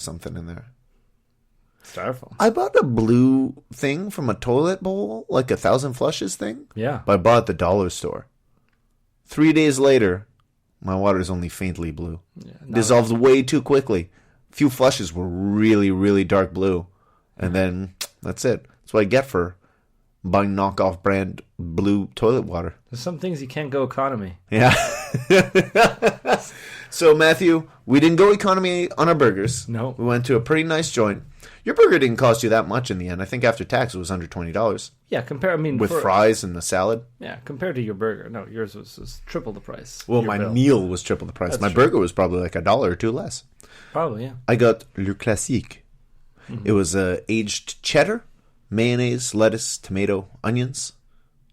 something in there. Styrofoam. I bought a blue thing from a toilet bowl, like 1,000 flushes thing. Yeah. But I bought it at the dollar store. 3 days later, my water is only faintly blue. Yeah, dissolves way too quickly. A few flushes were really, really dark blue. And then that's it. That's what I get for buying knockoff brand blue toilet water. There's some things you can't go economy. Yeah. So, Matthew, we didn't go economy on our burgers. No. We went to a pretty nice joint. Your burger didn't cost you that much in the end. I think after tax it was under $20. Yeah, with fries and the salad. Yeah, compared to your burger. No, yours was triple the price. Well, my meal was triple the price. That's my true. burger was probably like $1 or $2 less. Probably, yeah. I got Le Classique. It was aged cheddar, mayonnaise, lettuce, tomato, onions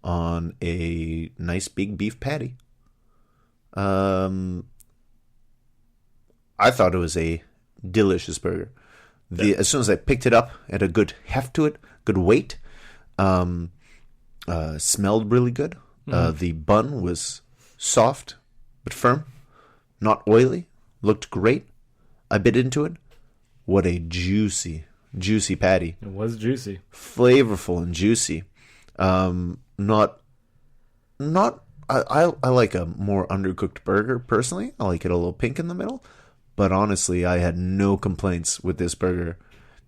on a nice big beef patty. I thought it was a delicious burger. As soon as I picked it up, it had a good heft to it, good weight. Smelled really good. The bun was soft but firm, not oily. Looked great. I bit into it. What a juicy patty. It was juicy. Flavorful and juicy. I like a more undercooked burger, personally. I like it a little pink in the middle. But honestly, I had no complaints with this burger.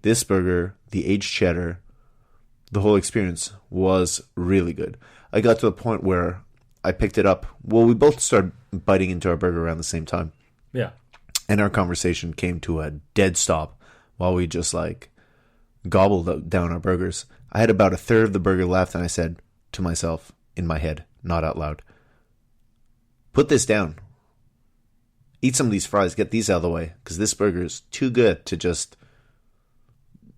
This burger, the aged cheddar, the whole experience was really good. I got to the point where I picked it up. Well, we both started biting into our burger around the same time. Yeah. And our conversation came to a dead stop while we just gobbled down our burgers. I had about a third of the burger left, and I said to myself, in my head, not out loud, put this down. Eat some of these fries, get these out of the way, because this burger is too good to just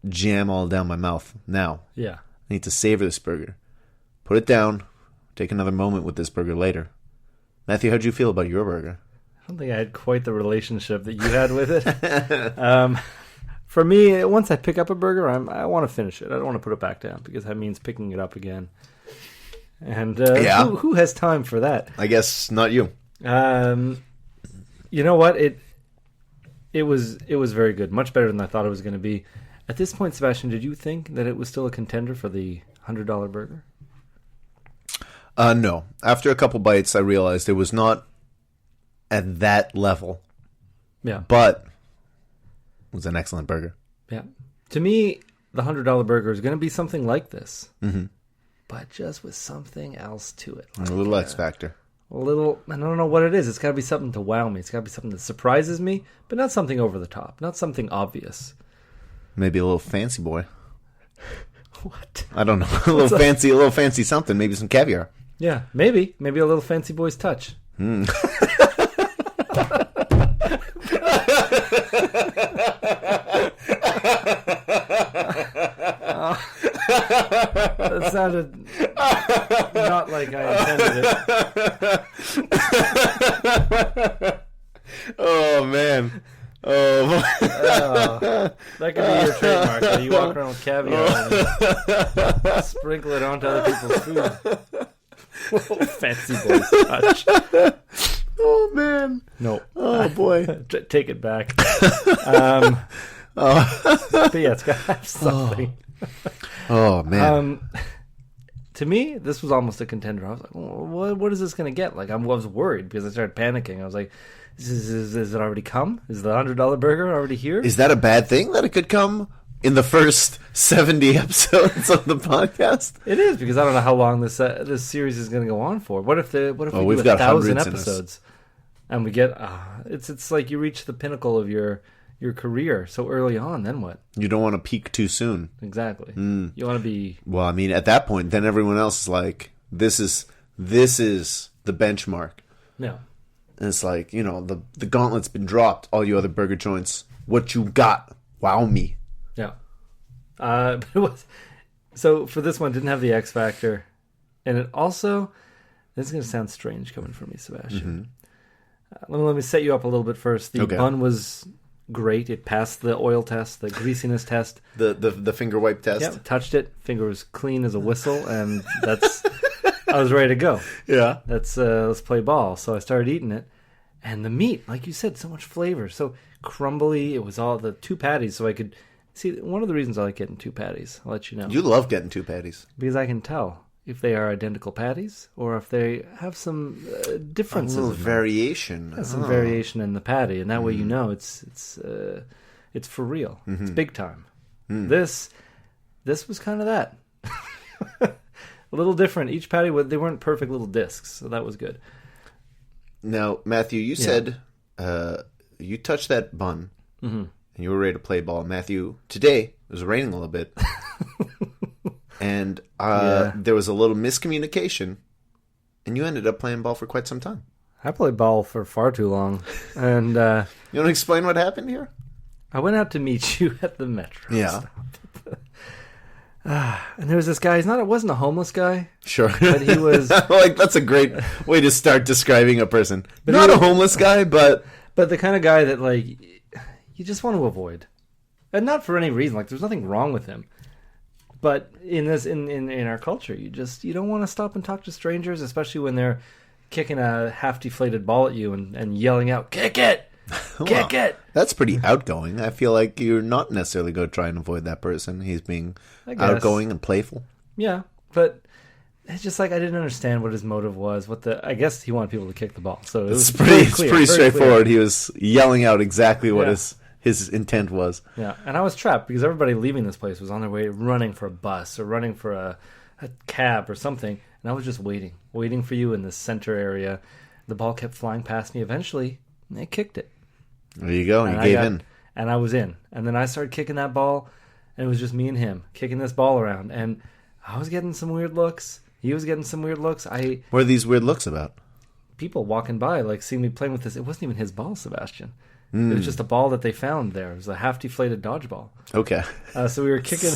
jam all down my mouth now. Yeah. I need to savor this burger. Put it down, take another moment with this burger later. Matthew, how'd you feel about your burger? I don't think I had quite the relationship that you had with it. For me, once I pick up a burger, I want to finish it. I don't want to put it back down, because that means picking it up again. And who has time for that? I guess not you. You know what? It was very good. Much better than I thought it was going to be. At this point, Sebastian, did you think that it was still a contender for the $100 burger? No. After a couple bites, I realized it was not at that level. Yeah. But it was an excellent burger. Yeah. To me, the $100 burger is going to be something like this. Mm-hmm. But just with something else to it. A little X factor. I don't know what it is. It's got to be something to wow me. It's got to be something that surprises me, but not something over the top. Not something obvious. Maybe a little fancy boy. What? I don't know. A little fancy something. Maybe some caviar. Yeah, maybe a little fancy boy's touch. That sounded not like I intended it. Oh, man. That could be your trademark. You walk around with caviar and sprinkle it onto other people's food. Fancy boy's touch. Oh, man. No. Oh, boy. Take it back. But yeah, it's got to have something. Oh, man. To me, this was almost a contender. I was like, what is this going to get? I was worried because I started panicking. I was like, is it already come? Is the $100 burger already here? Is that a bad thing that it could come in the first 70 episodes of the podcast? It is, because I don't know how long this series is going to go on for. What if we do 1,000 episodes and we get it's like you reach the pinnacle of your career so early on, then what? You don't want to peak too soon. Exactly. You want to be... Well, I mean, at that point, then everyone else is like, this is the benchmark. Yeah. And it's like, the gauntlet's been dropped, all you other burger joints. What you got? Wow me. Yeah. But it was... So for this one, it didn't have the X factor. And it also... This is going to sound strange coming from me, Sebastian. Mm-hmm. Let me set you up a little bit first. The bun was... great. It passed the oil test, the greasiness test, the finger wipe test. Yeah, touched it. Finger was clean as a whistle, and I was ready to go. Yeah, let's play ball. So I started eating it, and the meat, like you said, so much flavor, so crumbly. It was all the 2 patties, so I could see. One of the reasons I like getting 2 patties, I'll let you know. You love getting 2 patties. Because I can tell if they are identical patties or if they have some differences. A little variation. Yeah, some variation in the patty, and that way you know it's for real. It's big time. This was kind of that. A little different. Each patty, they weren't perfect little discs, so that was good. Now, Matthew, you said you touched that bun and you were ready to play ball. Matthew, today it was raining a little bit. And there was a little miscommunication, and you ended up playing ball for quite some time. I played ball for far too long. And you want to explain what happened here? I went out to meet you at the metro. Yeah. And there was this guy. It wasn't a homeless guy. Sure. But he was... like, that's a great way to start describing a person. Not a homeless guy, but... But the kind of guy that, like, you just want to avoid. And not for any reason. Like, there's nothing wrong with him. But in our culture, you don't want to stop and talk to strangers, especially when they're kicking a half-deflated ball at you and yelling out, "Kick it! Kick it!" That's pretty outgoing. I feel like you're not necessarily going to try and avoid that person. He's being outgoing and playful. Yeah, but it's just like I didn't understand what his motive was. I guess he wanted people to kick the ball. So it was pretty straightforward. He was yelling out exactly what his intent was. Yeah, and I was trapped because everybody leaving this place was on their way running for a bus or running for a cab or something, and I was just waiting for you in the center area. The ball kept flying past me. Eventually, they kicked it. There you go. You gave in. And I was in. And then I started kicking that ball, and it was just me and him kicking this ball around. And I was getting some weird looks. He was getting some weird looks. What are these weird looks about? People walking by, like, seeing me playing with this. It wasn't even his ball, Sebastian. It was just a ball that they found there. It was a half-deflated dodgeball. Okay. So we were kicking...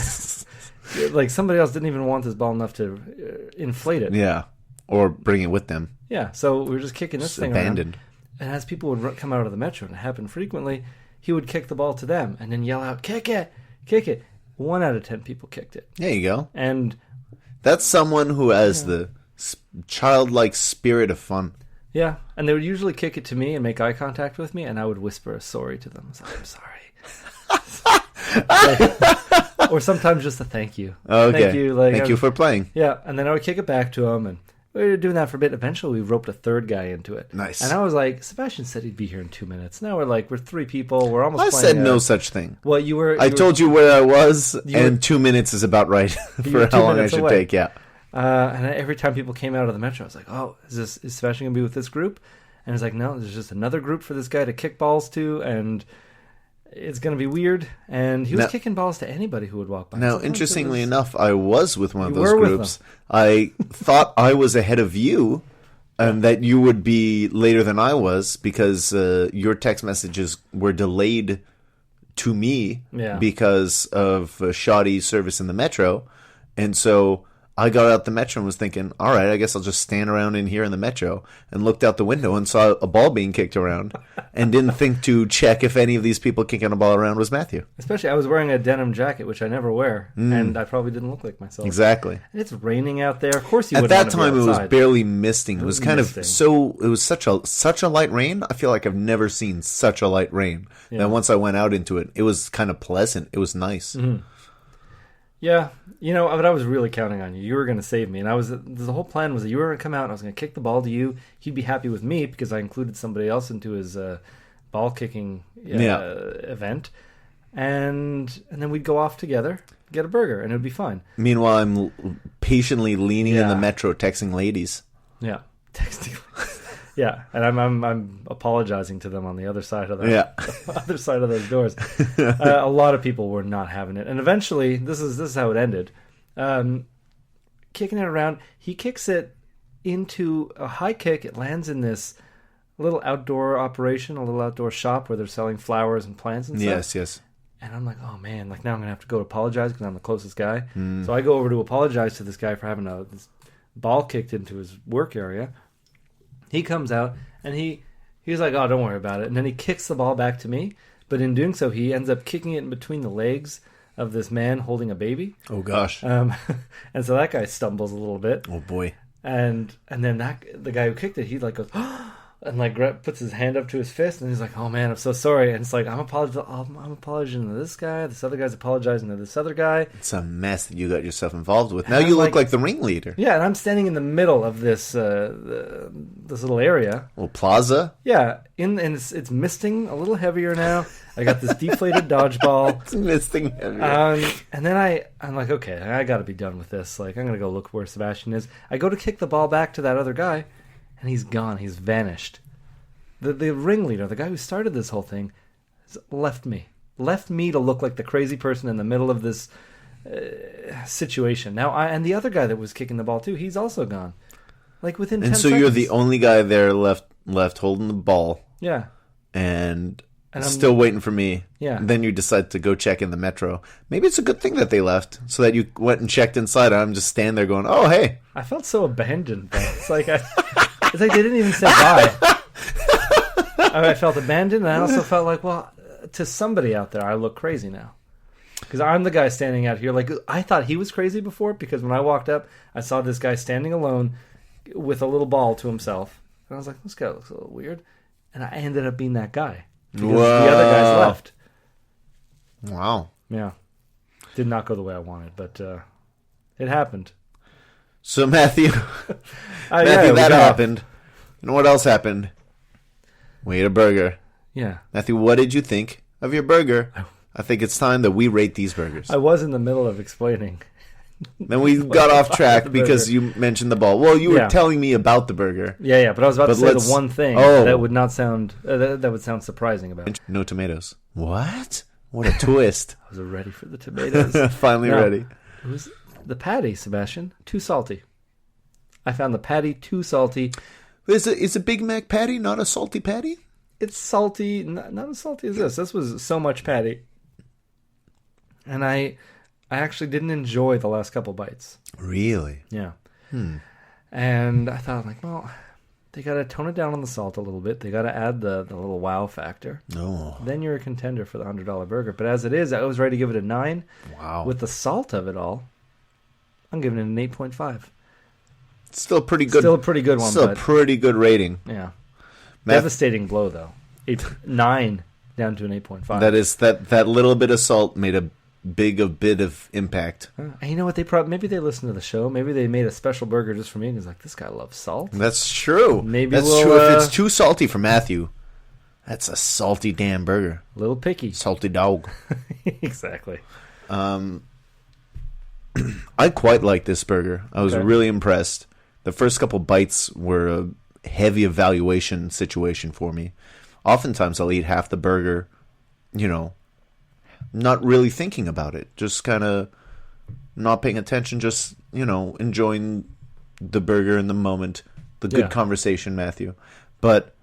like, somebody else didn't even want this ball enough to inflate it. Yeah. Or bring it with them. Yeah, so we were just kicking this thing abandoned. around. And as people would come out of the metro, and it happened frequently, he would kick the ball to them and then yell out, "Kick it! Kick it!" 1 out of 10 people kicked it. There you go. And that's someone who has the childlike spirit of fun. Yeah, and they would usually kick it to me and make eye contact with me, and I would whisper a sorry to them. I was like, "I'm sorry." Or sometimes just a thank you. Okay. Thank you. Thank you for playing. Yeah, and then I would kick it back to him, and we were doing that for a bit. Eventually, we roped a third guy into it. Nice. And I was like, Sebastian said he'd be here in 2 minutes. Now we're 3 people. We're almost I playing. said no such thing. Well, I told you where I was, and 2 minutes is about right for how long I should take, yeah. And every time people came out of the metro, I was like, "Oh, is Sebastian going to be with this group?" And it's like, "No, there's just another group for this guy to kick balls to, and it's going to be weird." And he was kicking balls to anybody who would walk by. Now, interestingly enough, I was with one of those groups. I thought I was ahead of you, and that you would be later than I was, because your text messages were delayed to me because of shoddy service in the metro. And so I got out the metro and was thinking, all right, I guess I'll just stand around in here in the metro, and looked out the window and saw a ball being kicked around and didn't think to check if any of these people kicking a ball around was Matthew. Especially, I was wearing a denim jacket, which I never wear, and I probably didn't look like myself. Exactly. And it's raining out there. Of course you wouldn't At want that to be time, it outside. was barely misting. It was kind misting. it was such a light rain. I feel like I've never seen such a light rain. Yeah. Then once I went out into it, it was kind of pleasant. It was nice. Mm-hmm. Yeah, but I was really counting on you. You were going to save me, and the whole plan was that you were going to come out, and I was going to kick the ball to you. He'd be happy with me because I included somebody else into his ball kicking event, and then we'd go off together, get a burger, and it'd be fine. Meanwhile, I'm patiently leaning in the metro, texting ladies. Yeah, texting. Yeah, and I'm apologizing to them on the other side of other side of those doors. A lot of people were not having it, and eventually, this is how it ended. Kicking it around, he kicks it into a high kick. It lands in this little outdoor operation, a little outdoor shop where they're selling flowers and plants and stuff. Yes. And I'm like, oh man, now I'm gonna have to go apologize because I'm the closest guy. So I go over to apologize to this guy for having this ball kicked into his work area. He comes out, and he's like, oh, don't worry about it. And then he kicks the ball back to me. But in doing so, he ends up kicking it in between the legs of this man holding a baby. Oh, gosh. And so that guy stumbles a little bit. Oh, boy. And then the guy who kicked it, he goes, and like puts his hand up to his fist, and he's like, "Oh man, I'm so sorry." And it's like, I'm apologizing to this guy. This other guy's apologizing to this other guy. It's a mess that you got yourself involved with. Now you look like the ringleader. Yeah, and I'm standing in the middle of this this little area. Well, plaza. Yeah, and it's misting a little heavier now. I got this deflated dodgeball. It's misting heavier. And then I'm like, okay, I got to be done with this. Like, I'm gonna go look where Sebastien is. I go to kick the ball back to that other guy. And he's gone. He's vanished. The ringleader, the guy who started this whole thing, has left me. Left me to look like the crazy person in the middle of this situation. Now, and the other guy that was kicking the ball too, he's also gone. Like within 10 seconds. seconds. You're the only guy there left holding the ball. Yeah. And I'm still waiting for me. Yeah. And then you decide to go check in the metro. Maybe it's a good thing that they left, so that you went and checked inside. I'm just standing there going, "Oh, hey." I felt so abandoned. It's like it's like they didn't even say bye. I felt abandoned, and I also felt like, well, to somebody out there, I look crazy now. Because I'm the guy standing out here. Like, I thought he was crazy before, because when I walked up, I saw this guy standing alone with a little ball to himself. And I was like, this guy looks a little weird. And I ended up being that guy. Because the other guys left. Wow. Yeah. Did not go the way I wanted, but it happened. So, Matthew, yeah, that happened. You know what else happened? We ate a burger. Yeah. Matthew, what did you think of your burger? I think it's time that we rate these burgers. I was in the middle of explaining. Then we got off track because you mentioned the ball. Well, you were telling me about the burger. Yeah, but I was about to say the one thing that would not sound that would sound surprising about it. No tomatoes. What? What a twist. I was ready for the tomatoes. Finally ready. It was the patty, Sebastien. Too salty. I found the patty too salty. Is a Big Mac patty not a salty patty? It's salty, not as salty as this. This was so much patty. And I actually didn't enjoy the last couple bites. Really? Yeah. And I thought, like, well, they got to tone it down on the salt a little bit. They got to add the little wow factor. Oh. Then you're a contender for the $100 burger. But as it is, I was ready to give it a 9. Wow. With the salt of it all, I'm giving it an 8.5. Still pretty good. Still a pretty good one. Still a pretty good rating. Yeah. Devastating blow, though. 9 down to an 8.5. That is that little bit of salt made a bit of impact. And you know what? Maybe they listened to the show. Maybe they made a special burger just for me. And he's like, this guy loves salt. That's true. Maybe that's true. If it's too salty for Matthew, that's a salty damn burger. A little picky. Salty dog. Exactly. I quite like this burger. I was really impressed. The first couple bites were a heavy evaluation situation for me. Oftentimes I'll eat half the burger, not really thinking about it. Just kind of not paying attention, just, enjoying the burger in the moment. The good conversation, Matthew. But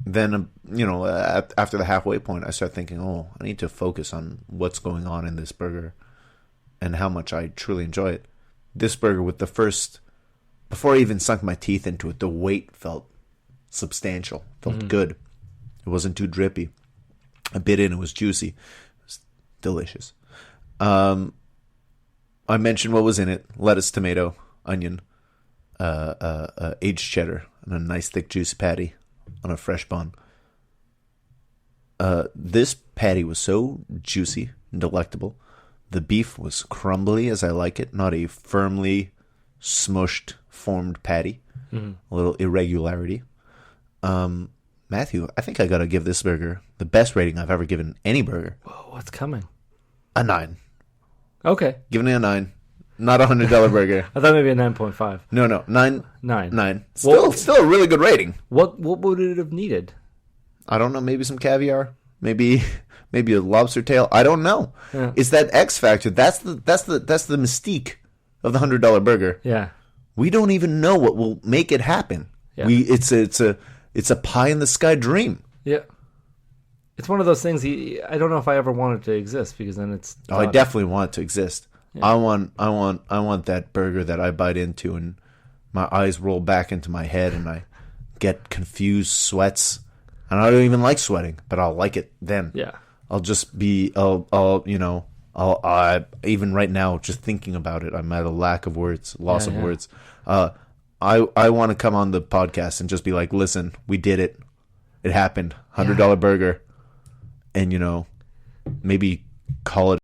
then, after the halfway point, I start thinking, I need to focus on what's going on in this burger and how much I truly enjoy it. This burger with before I even sunk my teeth into it, the weight felt substantial, felt good. It wasn't too drippy. I bit in, it was juicy. It was delicious. I mentioned what was in it: lettuce, tomato, onion, aged cheddar, and a nice thick juicy patty on a fresh bun. This patty was so juicy and delectable. The beef was crumbly as I like it, not a firmly smushed, formed patty. A little irregularity. Matthew, I think I got to give this burger the best rating I've ever given any burger. Whoa, what's coming? A 9. Okay. Giving it a 9. Not a $100 burger. I thought maybe a 9.5. No. 9. 9. 9. Still a really good rating. What would it have needed? I don't know. Maybe some caviar. Maybe a lobster tail. I don't know. Yeah. It's that X factor. That's the mystique of the $100 burger. Yeah. We don't even know what will make it happen. Yeah. It's a pie in the sky dream. Yeah. It's one of those things. I don't know if I ever want it to exist, because then it's. I definitely want it to exist. Yeah. I want that burger that I bite into and my eyes roll back into my head and I get confused sweats, and I don't even like sweating, but I'll like it then. Yeah. I'll just be even right now, just thinking about it, I'm at a loss of words. I want to come on the podcast and just be like, listen, we did it. It happened. $100 burger. And, maybe call it